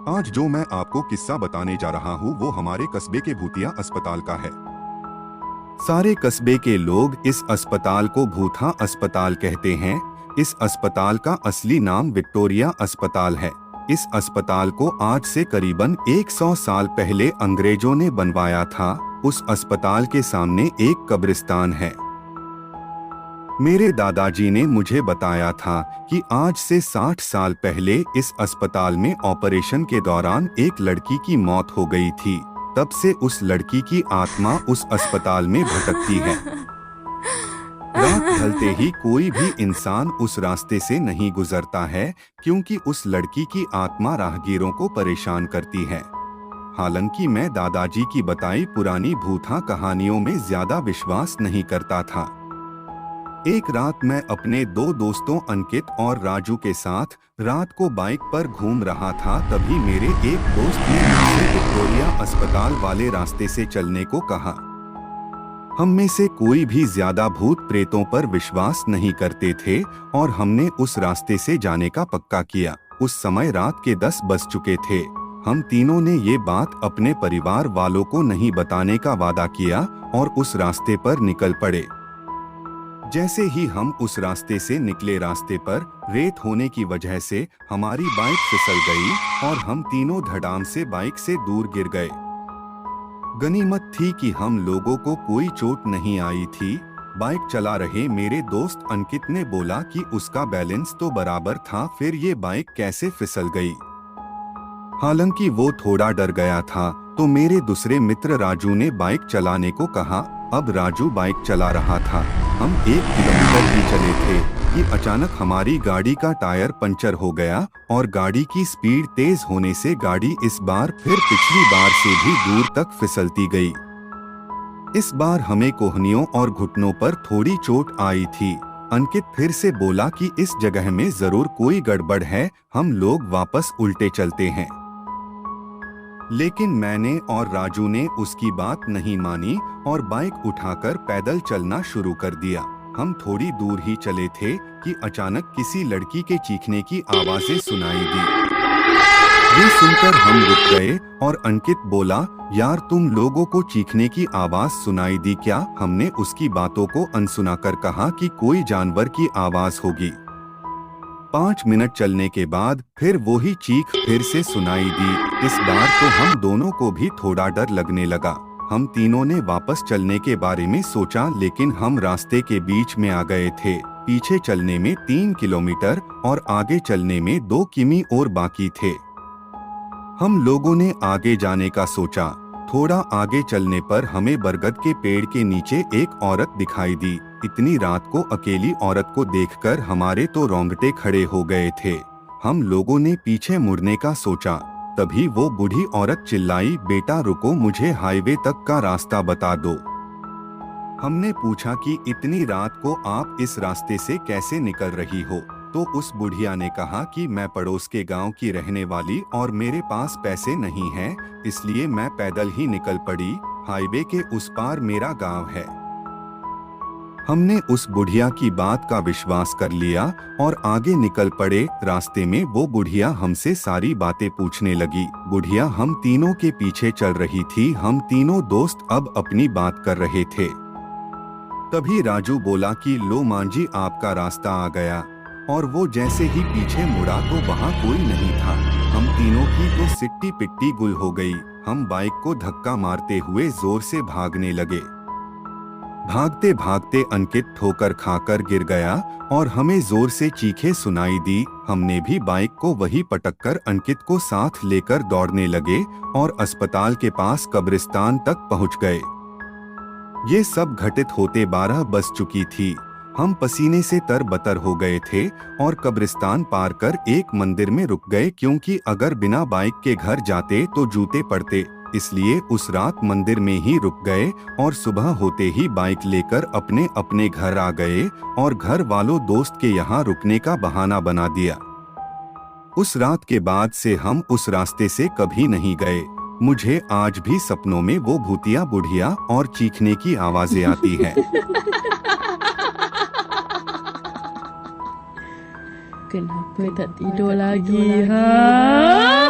आज जो मैं आपको किस्सा बताने जा रहा हूँ वो हमारे कस्बे के भूतिया अस्पताल का है। सारे कस्बे के लोग इस अस्पताल को भूथा अस्पताल कहते हैं। इस अस्पताल का असली नाम विक्टोरिया अस्पताल है। इस अस्पताल को आज से करीबन 100 साल पहले अंग्रेजों ने बनवाया था। उस अस्पताल के सामने एक कब्रिस्तान है। मेरे दादाजी ने मुझे बताया था कि आज से 60 साल पहले इस अस्पताल में ऑपरेशन के दौरान एक लड़की की मौत हो गई थी। तब से उस लड़की की आत्मा उस अस्पताल में भटकती है। रात ढलते ही कोई भी इंसान उस रास्ते से नहीं गुजरता है, क्योंकि उस लड़की की आत्मा राहगीरों को परेशान करती है। हालांकि मैं दादाजी की बताई पुरानी भूथा कहानियों में ज्यादा विश्वास नहीं करता था। एक रात मैं अपने दो दोस्तों अंकित और राजू के साथ रात को बाइक पर घूम रहा था। तभी मेरे एक दोस्त ने मुझसे विक्टोरिया अस्पताल वाले रास्ते से चलने को कहा। हम में से कोई भी ज्यादा भूत प्रेतों पर विश्वास नहीं करते थे और हमने उस रास्ते से जाने का पक्का किया। उस समय रात के 10 बज चुके थे। हम तीनों ने ये बात अपने परिवार वालों को नहीं बताने का वादा किया और उस रास्ते पर निकल पड़े। जैसे ही हम उस रास्ते से निकले, रास्ते पर रेत होने की वजह से हमारी बाइक फिसल गई और हम तीनों धड़ाम से बाइक से दूर गिर गए। गनीमत थी कि हम लोगों को कोई चोट नहीं आई थी। बाइक चला रहे मेरे दोस्त अंकित ने बोला कि उसका बैलेंस तो बराबर था, फिर ये बाइक कैसे फिसल गई। हालांकि वो थोड़ा डर गया था, तो मेरे दूसरे मित्र राजू ने बाइक चलाने को कहा। अब राजू बाइक चला रहा था। हम 1 किलोमीटर ही चले थे कि अचानक हमारी गाड़ी का टायर पंचर हो गया और गाड़ी की स्पीड तेज होने से गाड़ी इस बार फिर पिछली बार से भी दूर तक फिसलती गई। इस बार हमें कोहनियों और घुटनों पर थोड़ी चोट आई थी। अंकित फिर से बोला कि इस जगह में जरूर कोई गड़बड़ है, हम लोग वापस उल्टे चलते हैं। लेकिन मैंने और राजू ने उसकी बात नहीं मानी और बाइक उठाकर पैदल चलना शुरू कर दिया। हम थोड़ी दूर ही चले थे कि अचानक किसी लड़की के चीखने की आवाजें सुनाई दी। ये सुनकर हम रुक गए और अंकित बोला, यार तुम लोगों को चीखने की आवाज सुनाई दी क्या? हमने उसकी बातों को अनसुना कर कहा कि कोई जानवर की आवाज होगी। 5 मिनट चलने के बाद फिर वो ही चीख फिर से सुनाई दी। इस बार तो हम दोनों को भी थोड़ा डर लगने लगा। हम तीनों ने वापस चलने के बारे में सोचा, लेकिन हम रास्ते के बीच में आ गए थे। पीछे चलने में 3 किलोमीटर और आगे चलने में 2 किमी और बाकी थे। हम लोगों ने आगे जाने का सोचा। थोड़ा आगे चलने पर हमें बरगद के पेड़ के नीचे एक औरत दिखाई दी। इतनी रात को अकेली औरत को देखकर हमारे तो रोंगटे खड़े हो गए थे। हम लोगों ने पीछे मुड़ने का सोचा, तभी वो बूढ़ी औरत चिल्लाई, बेटा रुको, मुझे हाईवे तक का रास्ता बता दो। हमने पूछा कि इतनी रात को आप इस रास्ते से कैसे निकल रही हो? तो उस बुढ़िया ने कहा कि मैं पड़ोस के गांव की रहने वाली और मेरे पास पैसे नहीं हैं, इसलिए मैं पैदल ही निकल पड़ी। हाईवे के उस पार मेरा गांव है। हमने उस बुढ़िया की बात का विश्वास कर लिया और आगे निकल पड़े। रास्ते में वो बुढ़िया हमसे सारी बातें पूछने लगी। बुढ़िया हम तीनों के पीछे चल रही थी। हम तीनों दोस्त अब अपनी बात कर रहे थे। तभी राजू बोला कि लो मांझी, आपका रास्ता आ गया। और वो जैसे ही पीछे मुड़ा तो वहाँ कोई नहीं था। हम तीनों की तो सिट्टी पिट्टी गुल हो गई। हम बाइक को धक्का मारते हुए जोर से भागने लगे। भागते भागते अंकित ठोकर खाकर गिर गया और हमें जोर से चीखें सुनाई दी। हमने भी बाइक को वही पटककर अंकित को साथ लेकर दौड़ने लगे और अस्पताल के पास कब्रिस्तान तक पहुंच गए। ये सब घटित होते 12 बज चुकी थी। हम पसीने से तरबतर हो गए थे और कब्रिस्तान पार कर एक मंदिर में रुक गए, क्योंकि अगर बिना बाइक के घर जाते तो जूते पड़ते। इसलिए उस रात मंदिर में ही रुक गए और सुबह होते ही बाइक लेकर अपने अपने घर आ गए और घर वालों दोस्त के यहाँ रुकने का बहाना बना दिया। उस रात के बाद से हम उस रास्ते से कभी नहीं गए। मुझे आज भी सपनों में वो भूतिया बुढ़िया और चीखने की आवाजें आती है। Kenapa tak tidur lagi, ha?